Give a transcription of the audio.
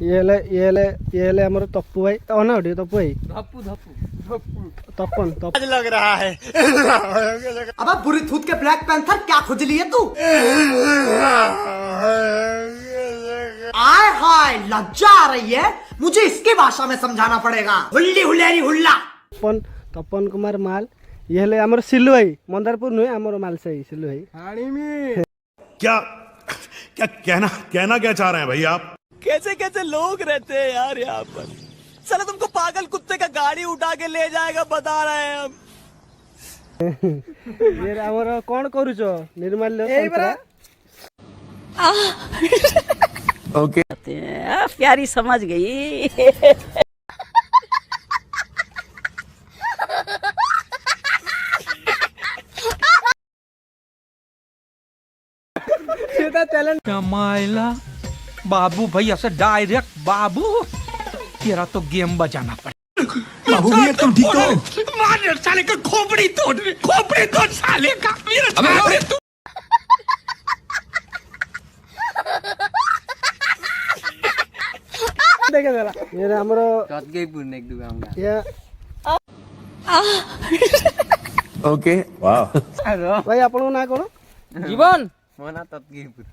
ये ले हमारे तप्पू भाई ना उठी तप्पू भाई तपन तप लग रहा है। अब बुरी थूत के ब्लैक पैंथर क्या खोज लिए तू? आय हाय लज्जा आ रही है मुझे, इसकी भाषा में समझाना पड़ेगा। हुल्ली हुल्लेरी हुल्ला। तपन कुमार माल ये ले हमारे सिल्लू भाई मंदारपुर नुहे हमारे माल से सिल्लू भाई। क्या क्या कहना क्या चाह रहे हैं भाई आप? कैसे कैसे लोग रहते हैं यार यहाँ पर। साला तुमको पागल कुत्ते का गाड़ी उठा के ले जाएगा बता रहे हैं हम। ये हमारा कौन करूचो निर्मल ओके प्यारी समझ गई। मायला बाबू भाई ऐसे डायरेक्ट बाबू तेरा तो गेम बजाना पड़े। बाबू भैया तुम ठीक हो? मार साले का खोपड़ी तोड़ साले का मेरा तू। देखे जरा ये हमारा ये ओके वाह भाई आपन ना कौन जीवन मोना तत्गीपुर